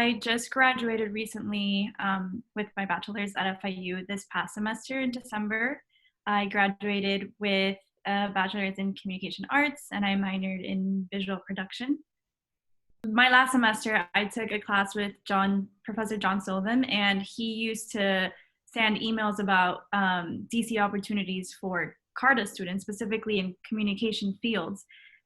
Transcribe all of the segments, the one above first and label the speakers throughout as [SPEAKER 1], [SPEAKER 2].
[SPEAKER 1] I just graduated recently with my bachelor's at FIU this past semester in December. I graduated with a bachelor's in communication arts and I minored in visual production. My last semester, I took a class with Professor John Sullivan, and he used to send emails about DC opportunities for CARTA students, specifically in communication fields.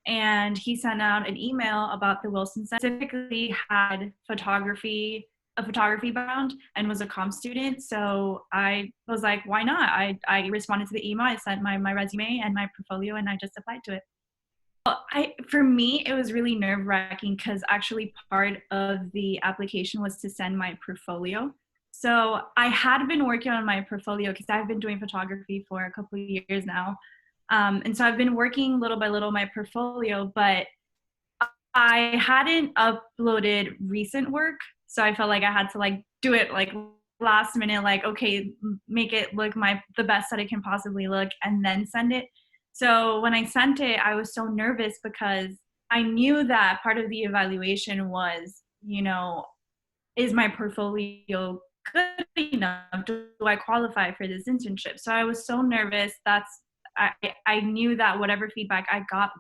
[SPEAKER 1] And he sent out an email about the Wilson Center, specifically had a photography background, and was a comm student. So I was like, why not? I responded to the email, I sent my resume and my portfolio, and I just applied to it. For me, it was really nerve-wracking because actually part of the application was to send my portfolio. So I had been working on my portfolio because I've been doing photography for a couple of years now. And so I've been working little by little my portfolio, but I hadn't uploaded recent work. So I felt like I had to do it last minute, okay, make it look the best that it can possibly look and then send it. So when I sent it, I was so nervous because I knew that part of the evaluation was, is my portfolio good enough? Do I qualify for this internship? So I was so nervous. I knew that whatever feedback I got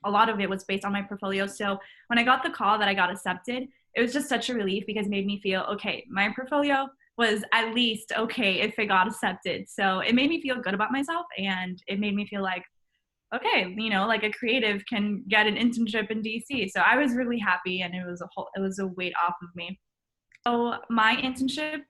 [SPEAKER 1] a lot of it was based on my portfolio. So when I got the call that I got accepted, it was just such a relief because it made me feel, okay, my portfolio was at least okay if it got accepted. So it made me feel good about myself, and it made me feel like, okay, a creative can get an internship in DC. So I was really happy, and it was a weight off of me. So my internship,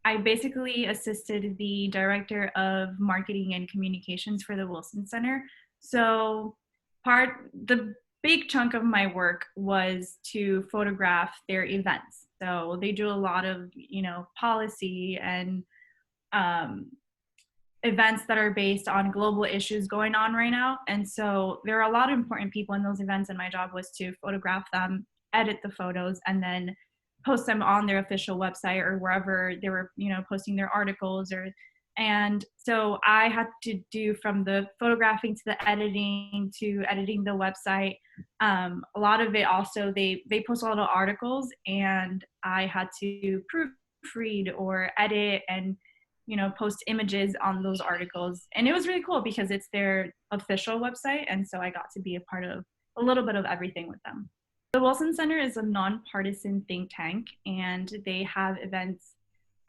[SPEAKER 1] I basically assisted the director of marketing and communications for the Wilson Center. So the big chunk of my work was to photograph their events. So they do a lot of, policy and events that are based on global issues going on right now. And so there are a lot of important people in those events, and my job was to photograph them, edit the photos, and then post them on their official website or wherever they were, posting their articles. And so I had to do from the photographing to the editing to editing the website. A lot of it also, they post a lot of articles, and I had to proofread or edit and post images on those articles. And it was really cool because it's their official website. And so I got to be a part of a little bit of everything with them. The Wilson Center is a nonpartisan think tank, and they have events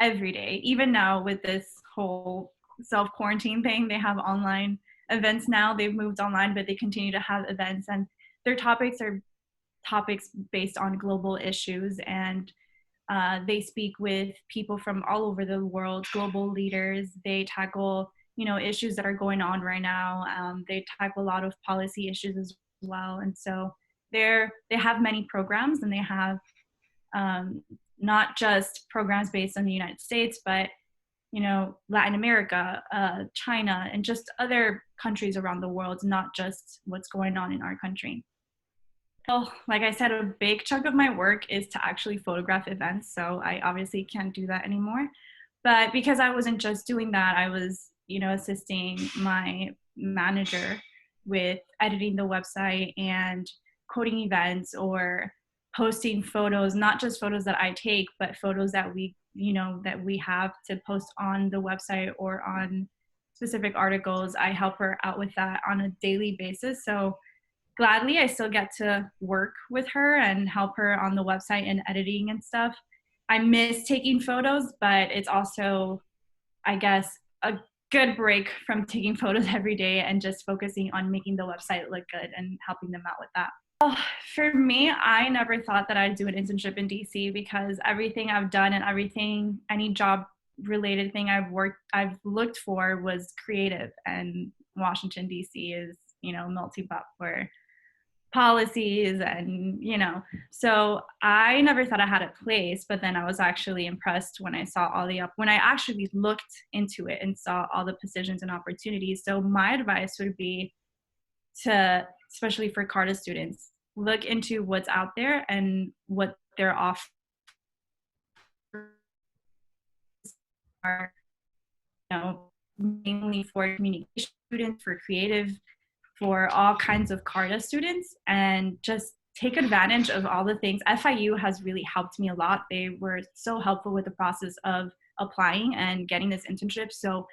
[SPEAKER 1] every day. Even now with this whole self-quarantine thing, they have online events now. They've moved online, but they continue to have events, and their topics are topics based on global issues, and they speak with people from all over the world, global leaders. They tackle, issues that are going on right now. They tackle a lot of policy issues as well. And so they have many programs, and they have not just programs based on the United States, but Latin America, China, and just other countries around the world, not just what's going on in our country. Well, like I said, a big chunk of my work is to actually photograph events, so I obviously can't do that anymore. But because I wasn't just doing that, I was, assisting my manager with editing the website and coding events or posting photos, not just photos that I take, but photos that we have to post on the website or on specific articles. I help her out with that on a daily basis. So gladly, I still get to work with her and help her on the website and editing and stuff. I miss taking photos, but it's also, I guess, a good break from taking photos every day and just focusing on making the website look good and helping them out with that. Well, for me, I never thought that I'd do an internship in DC because everything I've done and any job related thing I've looked for was creative, and Washington DC is, melting pot for policies and so I never thought I had a place. But then I was actually impressed when I saw when I actually looked into it and saw all the positions and opportunities. So my advice would be to, especially for CARTA students, look into what's out there and what they're offering, mainly for communication students, for creative, for all kinds of CARTA students, and just take advantage of all the things. FIU has really helped me a lot. They were so helpful with the process of applying and getting this internship. So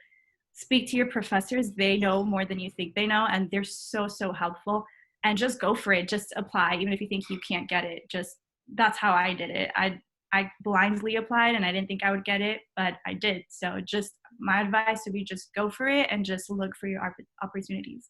[SPEAKER 1] speak to your professors. They know more than you think they know, and they're so, so helpful. And just go for it. Just apply, even if you think you can't get it. Just, that's how I did it. I blindly applied and I didn't think I would get it, but I did. So just my advice would be just go for it and just look for your opportunities.